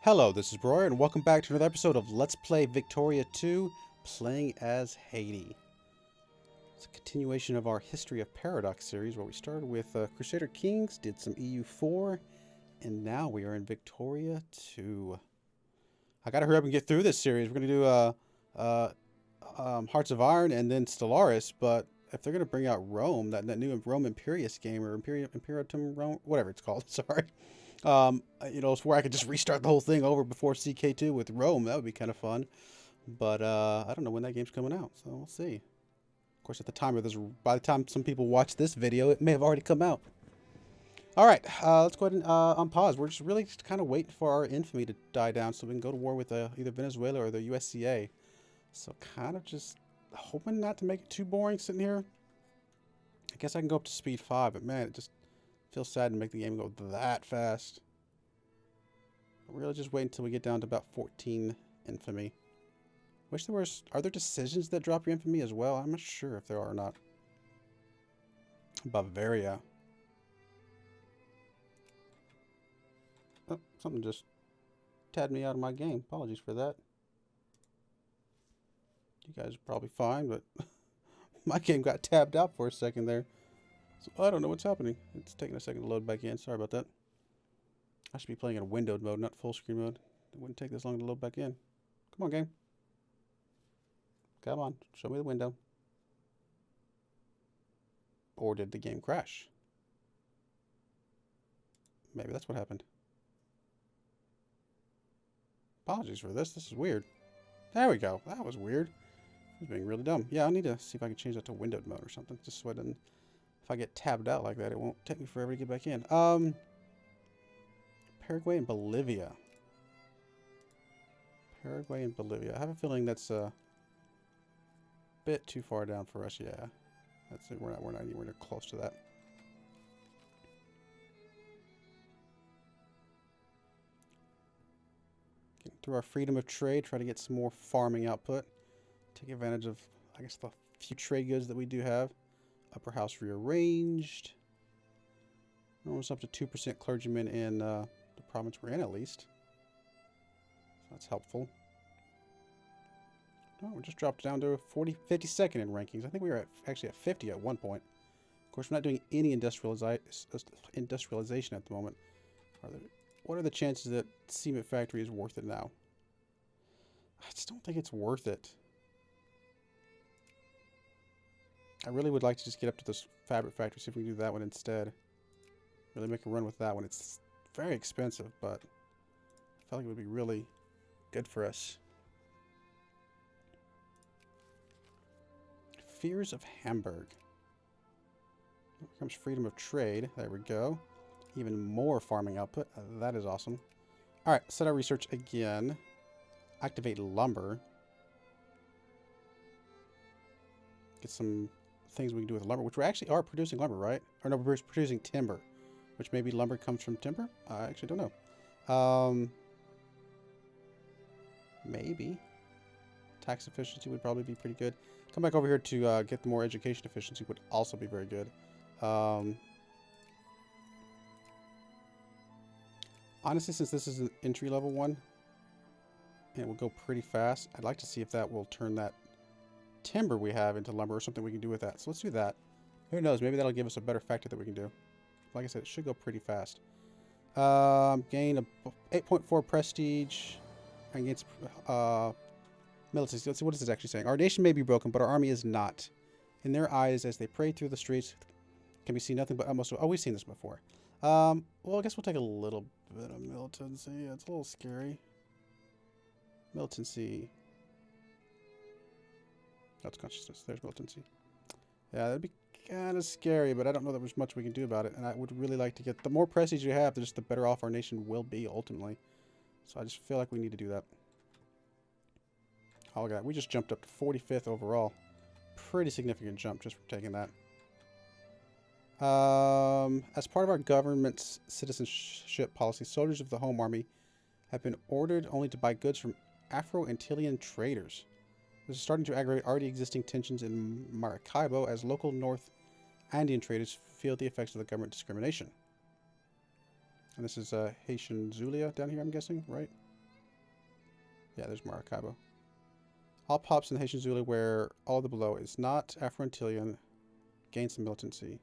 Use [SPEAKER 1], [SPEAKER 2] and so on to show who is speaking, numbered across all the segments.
[SPEAKER 1] Hello, this is Broyar, and welcome back to another episode of Let's Play Victoria 2, playing as Haiti. It's a continuation of our History of Paradox series, where we started with Crusader Kings, did some EU4, and now we are in Victoria 2. I gotta hurry up and get through this series. We're gonna do Hearts of Iron and then Stellaris, but if they're gonna bring out Rome, that new Rome Imperius game, or Imperium Rome, whatever it's called, sorry. It's where I could just restart the whole thing over before CK2 with Rome. That would be kind of fun. But I don't know when that game's coming out, so we'll see. Of course, at the time of this, by the time some people watch this video, it may have already come out. All right, let's go ahead and unpause. We're just really kind of waiting for our infamy to die down so we can go to war with either Venezuela or the USCA. So kind of just hoping not to make it too boring sitting here. I guess I can go up to speed 5, but man, it just feels sad to make the game go that fast. We're really just waiting until we get down to about 14 infamy. Wish there was. Are there decisions that drop your infamy as well? I'm not sure if there are or not. Bavaria. Oh, something just tabbed me out of my game. Apologies for that. You guys are probably fine, but my game got tabbed out for a second there. So I don't know what's happening. It's taking a second to load back in. Sorry about that. I should be playing in windowed mode, not full screen mode. It wouldn't take this long to load back in. Come on, game. Come on. Show me the window. Or did the game crash? Maybe that's what happened. Apologies for this. This is weird. There we go. That was weird. I was being really dumb. Yeah, I need to see if I can change that to windowed mode or something. Just so I didn't... If I get tabbed out like that, it won't take me forever to get back in. Paraguay and Bolivia. Paraguay and Bolivia. I have a feeling that's a bit too far down for us. Yeah, that's it. We're not anywhere near close to that. Getting through our freedom of trade, try to get some more farming output. Take advantage of, I guess, the few trade goods that we do have. Upper house rearranged. Almost up to 2% clergymen in the province we're in, at least. So that's helpful. Oh, we just dropped down to 52nd in rankings. I think we were actually at 50 at one point. Of course, we're not doing any industrialization at the moment. What are the chances that cement factory is worth it now? I just don't think it's worth it. I really would like to just get up to this fabric factory, see if we can do that one instead. Really make a run with that one. It's very expensive, but I feel like it would be really good for us. Fears of Hamburg. Here comes freedom of trade. There we go. Even more farming output. That is awesome. All right, set our research again. Activate lumber. Get some things we can do with lumber, which we actually are producing lumber, right? Or no, we're producing timber, which maybe lumber comes from timber. I actually don't know. Maybe tax efficiency would probably be pretty good. Come back over here to get the more education efficiency would also be very good. Honestly, since this is an entry level one and it will go pretty fast, I'd like to see if that will turn that timber we have into lumber or something we can do with that. So let's do that. Who knows? Maybe that'll give us a better factory that we can do. Like I said, it should go pretty fast. Gain a 8.4 prestige against militancy. Let's see what is this actually saying. Our nation may be broken, but our army is not. In their eyes, as they parade through the streets, can we see nothing but almost. Oh, we've seen this before. Well, I guess we'll take a little bit of militancy. Yeah, it's a little scary. Militancy. That's consciousness. There's militancy. Yeah, that'd be kind of scary, but I don't know that there's much we can do about it. And I would really like to get... The more prestige you have, just the better off our nation will be, ultimately. So I just feel like we need to do that. Oh, look at that. We just jumped up to 45th overall. Pretty significant jump just from taking that. As part of our government's citizenship policy, soldiers of the Home Army have been ordered only to buy goods from Afro-Antillean traders. This is starting to aggravate already existing tensions in Maracaibo as local North Andean traders feel the effects of the government discrimination. And this is Haitian Zulia down here, I'm guessing, right? Yeah, there's Maracaibo. All pops in Haitian Zulu where all the below is not Afro-Antillean gains some militancy.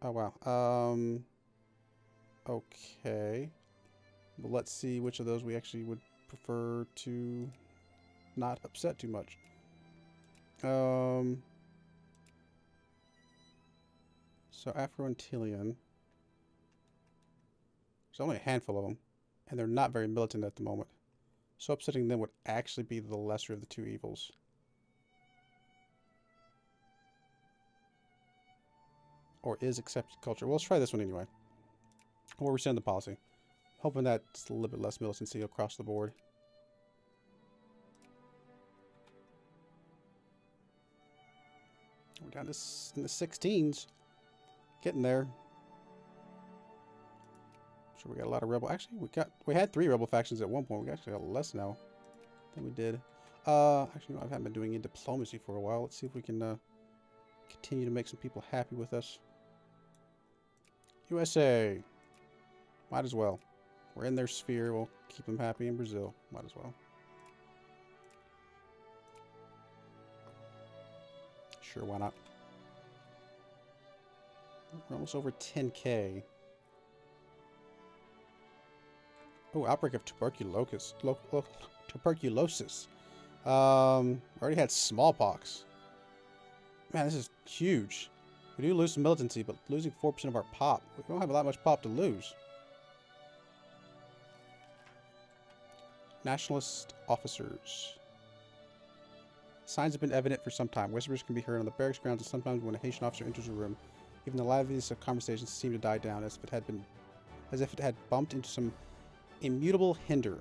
[SPEAKER 1] Oh, wow. Okay. Well, let's see which of those we actually would prefer to not upset too much. So Afro-Antillean. There's only a handful of them, and they're not very militant at the moment. So upsetting them would actually be the lesser of the two evils. Or is accepted culture. Well, let's try this one anyway. Or rescind the policy. Hoping that's a little bit less militancy across the board. We're down to in the 16s. Getting there. Sure, we got a lot of rebel. Actually, we had 3 rebel factions at one point. We actually got less now than we did. Actually, no, I haven't been doing any diplomacy for a while. Let's see if we can continue to make some people happy with us. USA. Might as well. We're in their sphere. We'll keep them happy in Brazil. Might as well. Sure, why not? We're almost over 10K. Oh, outbreak of tuberculosis. Tuberculosis. Already had smallpox. Man, this is huge. We do lose some militancy, but losing 4% of our pop. We don't have that much pop to lose. Nationalist officers. Signs have been evident for some time. Whispers can be heard on the barracks grounds, and sometimes when a Haitian officer enters a room, even the liveliness of conversations seem to die down, as if it had bumped into some immutable hinder.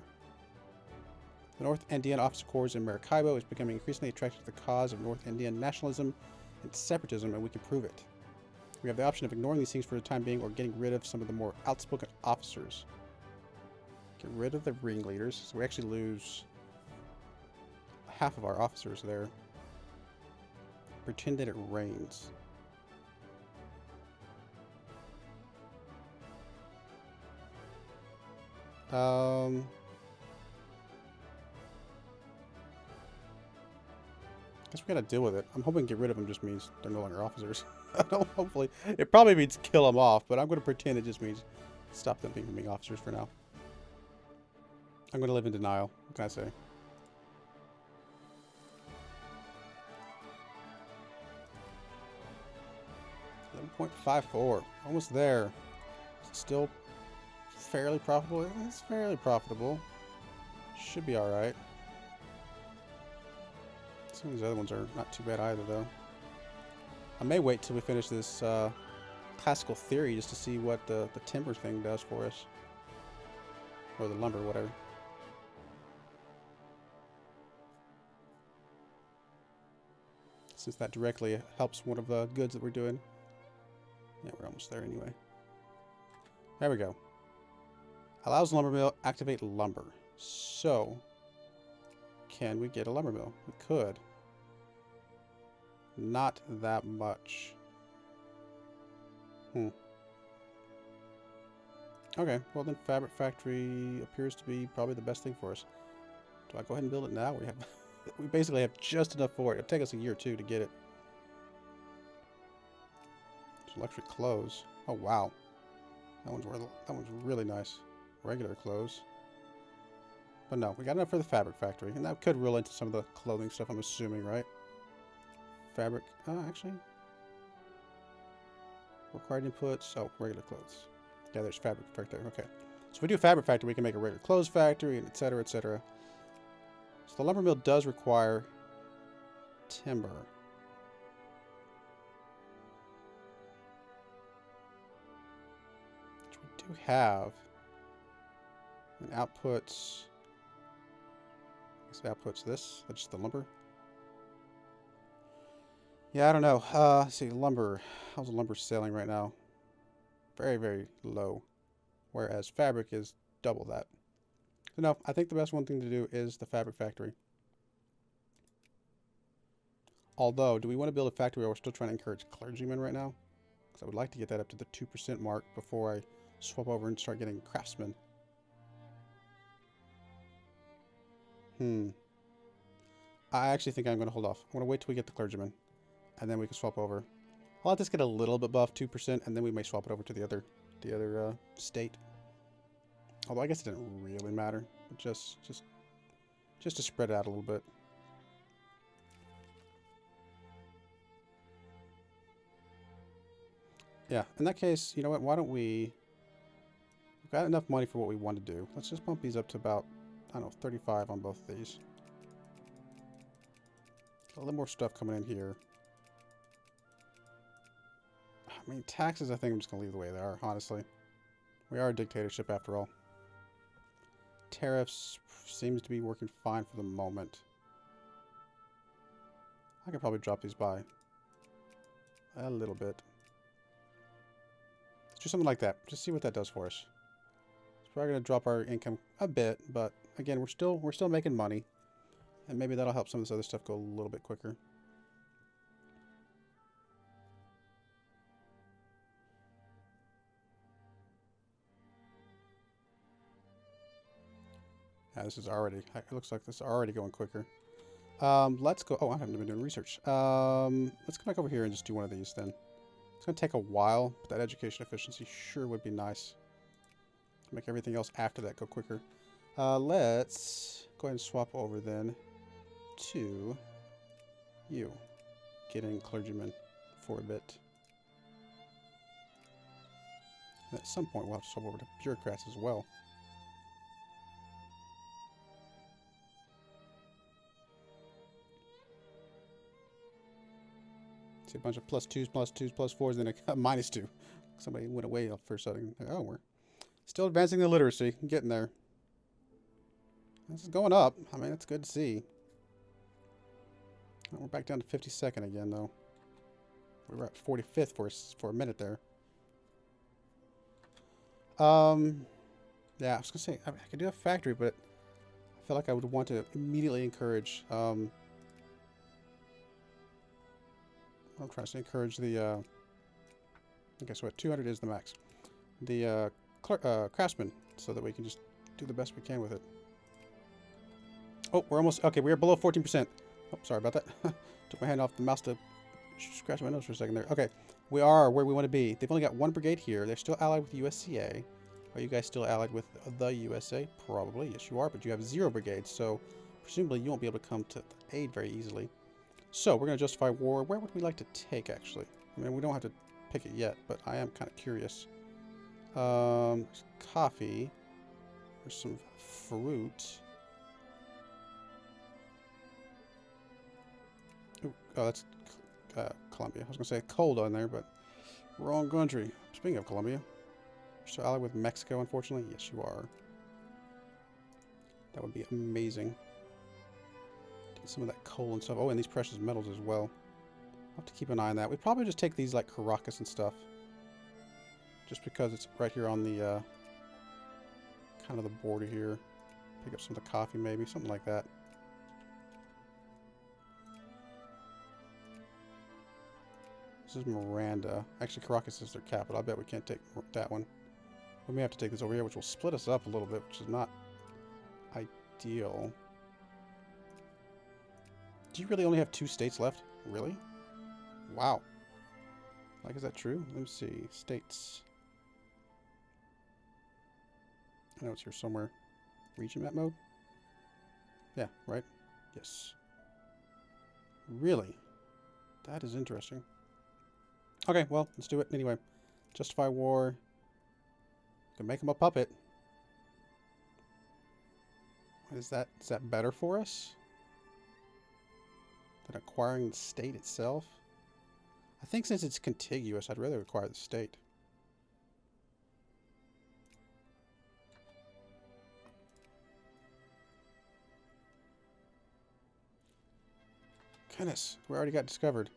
[SPEAKER 1] The North Indian Officer Corps in Maracaibo is becoming increasingly attracted to the cause of North Indian nationalism and separatism, and we can prove it. We have the option of ignoring these things for the time being or getting rid of some of the more outspoken officers. Get rid of the ringleaders, so we actually lose half of our officers there. Pretend that it rains. Guess we gotta deal with it. I'm hoping get rid of them just means they're no longer officers. Hopefully. It probably means kill them off, but I'm gonna pretend it just means stop them from being officers for now. I'm gonna live in denial. What can I say? $11.54. Almost there. Still fairly profitable. It's fairly profitable. Should be alright. Some of these other ones are not too bad either, though. I may wait till we finish this classical theory just to see what the timber thing does for us. Or the lumber, whatever. Since that directly helps one of the goods that we're doing. Yeah, we're almost there anyway. There we go. Allows lumber mill activate lumber. So, can we get a lumber mill? We could. Not that much. Okay, well then fabric factory appears to be probably the best thing for us. Do I go ahead and build it now? We basically have just enough for it. It'll take us a year or 2 to get it. Luxury clothes. Oh wow, that one's really nice. Regular clothes. But no, we got enough for the fabric factory, and that could roll into some of the clothing stuff. I'm assuming, right? Fabric. Actually, required inputs. Oh, regular clothes. Yeah, there's fabric factory. Okay, so if we do fabric factory, we can make a regular clothes factory, and etc., etc. So the lumber mill does require timber. We have and outputs. It outputs this. That's just the lumber. Yeah, I don't know. Let's see, lumber. How's the lumber selling right now? Very, very low. Whereas fabric is double that. So no, I think the best one thing to do is the fabric factory. Although, do we want to build a factory where we're still trying to encourage clergymen right now? Because I would like to get that up to the 2% mark before I swap over and start getting craftsmen. Hmm. I actually think I'm going to hold off. I'm going to wait till we get the clergyman, and then we can swap over. I'll let this get a little bit buff, 2%, and then we may swap it over to the other state. Although I guess it didn't really matter, but just to spread it out a little bit. Yeah, in that case, you know what? Why don't we... We've got enough money for what we want to do. Let's just bump these up to about, I don't know, 35 on both of these. A little more stuff coming in here. I mean, taxes, I think I'm just going to leave the way they are, honestly. We are a dictatorship after all. Tariffs seems to be working fine for the moment. I could probably drop these by a little bit. Let's do something like that. Just see what that does for us. It's probably going to drop our income a bit, but again, we're still making money, and maybe that'll help some of this other stuff go a little bit quicker. Yeah, this is already. It looks like this is already going quicker. Let's go. Oh, I haven't been doing research. Let's come back over here and just do one of these then. It's going to take a while, but that education efficiency sure would be nice. Make everything else after that go quicker. Let's go ahead and swap over then to you. Getting clergyman for a bit. And at some point, we'll have to swap over to bureaucrats as well. See a bunch of +2s, +2s, +4s, and then a -2. Somebody went away for a second. Oh, we're still advancing the literacy. Getting there. This is going up. I mean, it's good to see. We're back down to 52nd again, though. We were at 45th for a minute there. Yeah, I was gonna say I could do a factory, but I feel like I would want to immediately encourage. I'm trying to encourage the. Okay, so what 200 is the max. The craftsman, so that we can just do the best we can with it. Oh, we're almost okay. We are below 14%. Oh, sorry about that. Took my hand off the mouse to scratch my nose for a second there. Okay, we are where we want to be. They've only got one brigade here. They're still allied with the USCA. Are you guys still allied with the USA? Probably. Yes, you are, but you have 0 brigades, so presumably you won't be able to come to aid very easily. So, we're going to justify war. Where would we like to take, actually? I mean, we don't have to pick it yet, but I am kind of curious. There's coffee. There's some fruit. Ooh, oh, that's Colombia. I was going to say cold on there, but wrong country. Speaking of Colombia, you're still allied with Mexico, unfortunately? Yes, you are. That would be amazing. Get some of that coal and stuff. Oh, and these precious metals as well. I'll have to keep an eye on that. We probably just take these like Caracas and stuff. Just because it's right here on the kind of the border here. Pick up some of the coffee maybe, something like that. This is Miranda. Actually, Caracas is their capital. I bet we can't take that one. We may have to take this over here, which will split us up a little bit, which is not ideal. Do you really only have 2 states left? Really? Wow. Like, is that true? Let me see. States. I know it's here somewhere. Region map mode? Yeah, right? Yes. Really? That is interesting. Okay, well, let's do it anyway. Justify war. Can make him a puppet. Is that better for us than acquiring the state itself? I think since it's contiguous, I'd rather acquire the state. Goodness, we already got discovered.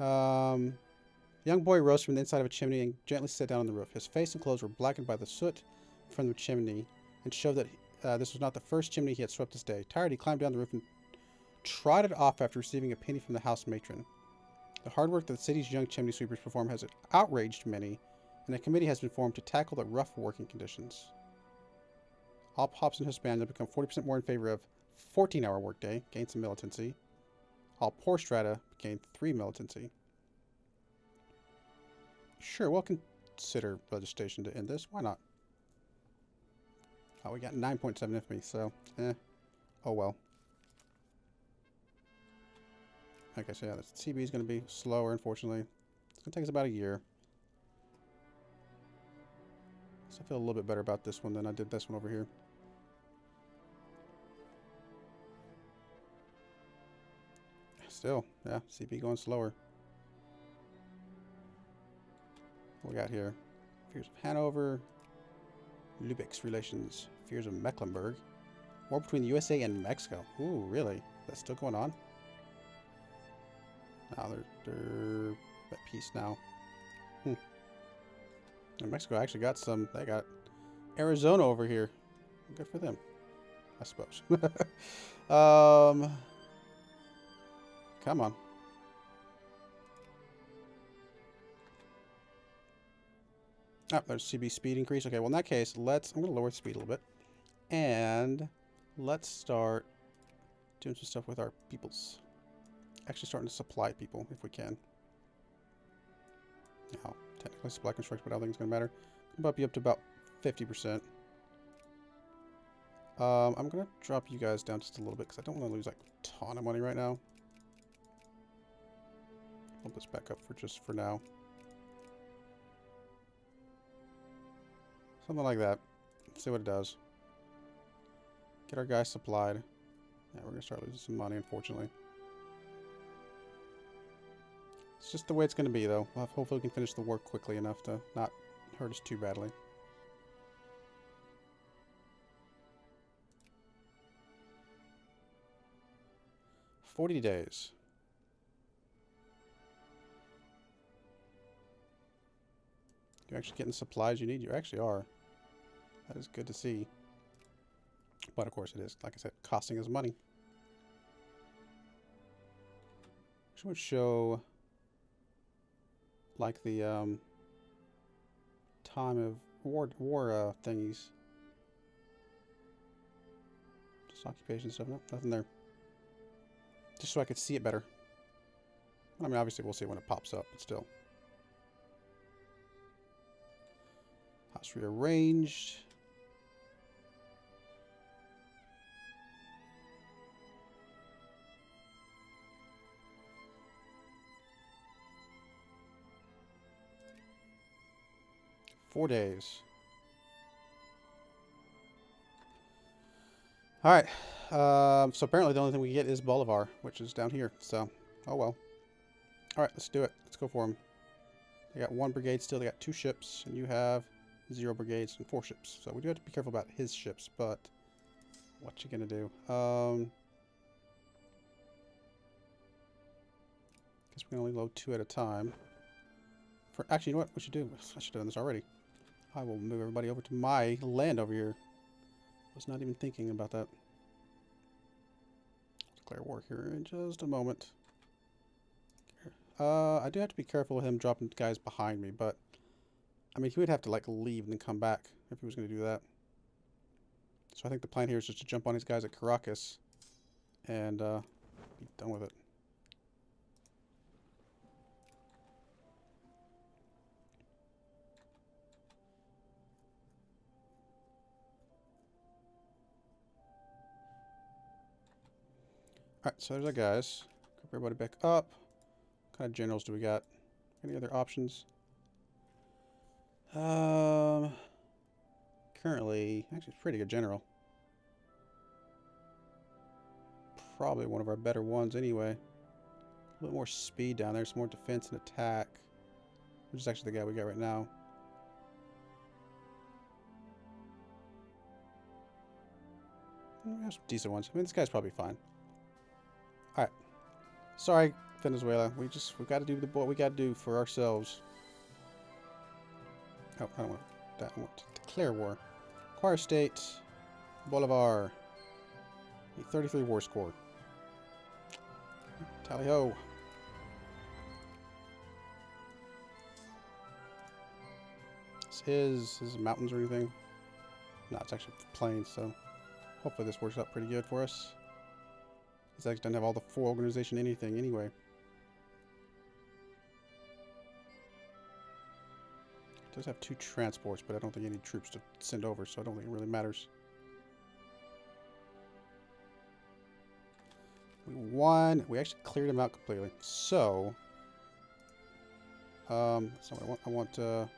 [SPEAKER 1] Young boy rose from the inside of a chimney and gently sat down on the roof. His face and clothes were blackened by the soot from the chimney and showed that this was not the first chimney he had swept this day. Tired, he climbed down the roof and trotted off after receiving a penny from the house matron. The hard work that the city's young chimney sweepers perform has outraged many, and a committee has been formed to tackle the rough working conditions. All pops in Hispania become 40% more in favor of 14-hour workday. Gain some militancy. All poor strata gain 3 militancy. Sure, we'll consider legislation to end this. Why not? Oh, we got 9.7 infamy, so, oh well. Okay, so yeah, the CB is going to be slower, unfortunately. It's going to take us about a year. So I feel a little bit better about this one than I did this one over here. Still, yeah, CB going slower. What we got here? Fears of Hanover. Lübeck's relations. Fears of Mecklenburg. War between the USA and Mexico. Ooh, really? That's still going on? No, they're at peace now. And Mexico actually got some. They got Arizona over here. Good for them, I suppose. Come on. Oh, there's CB speed increase. Okay, well in that case, I'm going to lower the speed a little bit. And let's start doing some stuff with our peoples. Actually starting to supply people, if we can. Now, technically supply construction, but I don't think it's going to matter. I'll bump you up to about 50%. I'm going to drop you guys down just a little bit, because I don't want to lose like a ton of money right now. Bump this back up for now. Something like that. Let's see what it does. Get our guys supplied. Yeah, we're going to start losing some money, unfortunately. It's just the way it's going to be, though. Hopefully we can finish the work quickly enough to not hurt us too badly. $40 days. You're actually getting the supplies you need? You actually are. That is good to see. But of course it is, like I said, costing us money. Which would show like the time of war thingies. Just occupation stuff. No, nothing there. Just so I could see it better. I mean, obviously we'll see when it pops up, but still. House rearranged. $4 days. Alright. So apparently the only thing we get is Bolivar, which is down here. So, oh well. Alright, let's do it. Let's go for them. They got 1 brigade still. They got 2 ships. And you have 0 brigades and 4 ships. So we do have to be careful about his ships. But what you gonna do? Guess we can only load 2 at a time. Actually, you know what we should do? I should have done this already. I will move everybody over to my land over here. Was not even thinking about that. Declare war here in just a moment. I do have to be careful with him dropping guys behind me, but I mean, he would have to like leave and then come back if he was going to do that. So I think the plan here is just to jump on these guys at Caracas and be done with it. Alright, so there's our guys. Group everybody back up. What kind of generals do we got? Any other options? Currently, actually, it's a pretty good general. Probably one of our better ones anyway. A little more speed down there, some more defense and attack. Which is actually the guy we got right now. We have some decent ones. I mean, this guy's probably fine. Alright. Sorry, Venezuela. We've got to do what we got to do for ourselves. Oh, I don't want that. I want to declare war. Acquire state. Bolivar. 33 war score. Tally ho. Is his mountains or anything? No, it's actually plain, so hopefully this works out pretty good for us. This actually doesn't have all the full organization anything anyway. It does have 2 transports, but I don't think any troops to send over, so I don't think it really matters. We won. We actually cleared him out completely. So, I want do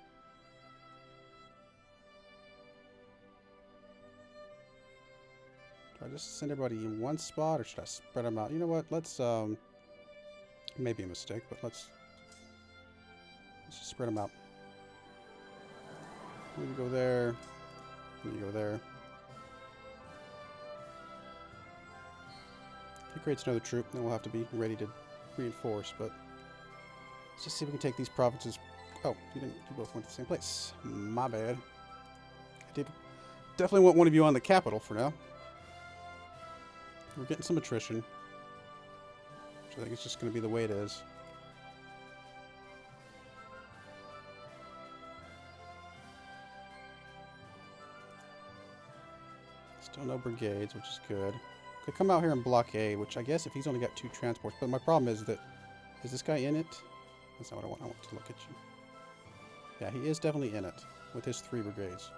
[SPEAKER 1] I just send everybody in one spot, or should I spread them out? You know what? Let's, maybe a mistake, but let's just spread them out. You go there. You go there. If he creates another troop, then we'll have to be ready to reinforce, but let's just see if we can take these provinces. Oh, you didn't. You both went to the same place. My bad. I did definitely want one of you on the capital for now. We're getting some attrition, which I think it's just going to be the way it is. Still no brigades, which is good. Could come out here and blockade, which I guess if he's only got 2 transports. But my problem is that, is this guy in it? That's not what I want. I want to look at you. Yeah, he is definitely in it with his 3 brigades.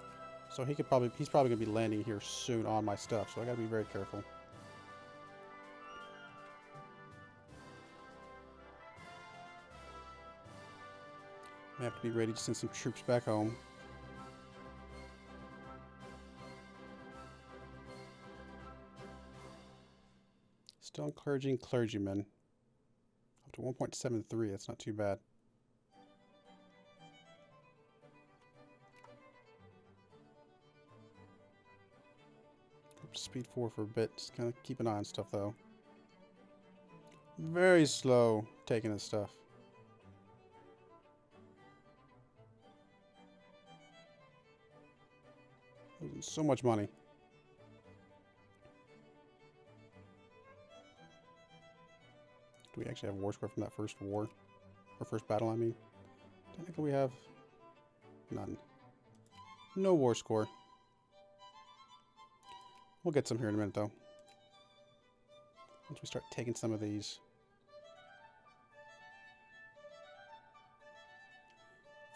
[SPEAKER 1] So he's probably going to be landing here soon on my stuff. So I got to be very careful. I have to be ready to send some troops back home. Still encouraging clergymen. Up to 1.73, that's not too bad. Speed 4 for a bit. Just kind of keep an eye on stuff though. Very slow taking this stuff. Losing so much money. Do we actually have a war score from that first war? Or first battle, I mean. Technically we have none. No war score. We'll get some here in a minute, though. Once we start taking some of these.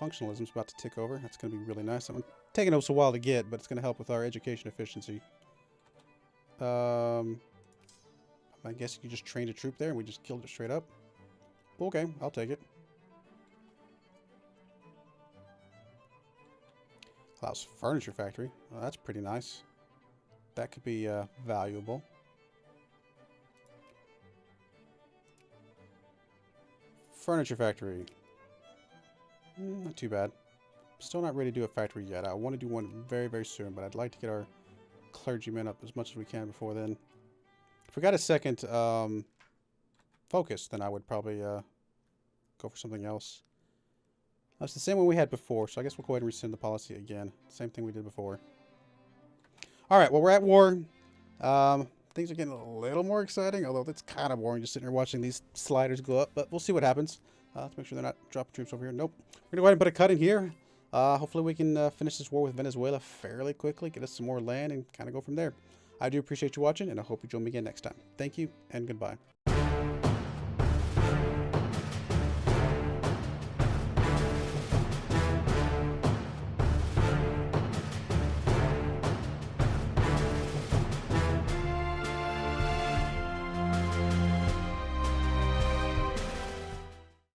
[SPEAKER 1] Functionalism's about to tick over. That's going to be really nice. I'm taking us a while to get, but it's going to help with our education efficiency. I guess you just trained a troop there and we just killed it straight up. Okay, I'll take it. Allows furniture factory. Well, that's pretty nice. That could be valuable. Furniture factory. Not too bad. Still not ready to do a factory yet. I want to do one very, very soon, but I'd like to get our clergymen up as much as we can before then. If we got a second focus, then I would probably go for something else. That's the same one we had before, so I guess we'll go ahead and rescind the policy again. Same thing we did before. All right, well, we're at war. Things are getting a little more exciting, although that's kind of boring just sitting here watching these sliders go up, but we'll see what happens. Let's make sure they're not dropping troops over here. Nope. We're going to go ahead and put a cut in here. Hopefully we can finish this war with Venezuela fairly quickly, get us some more land, and kind of go from there. I do appreciate you watching, and I hope you join me again next time. Thank you, and goodbye.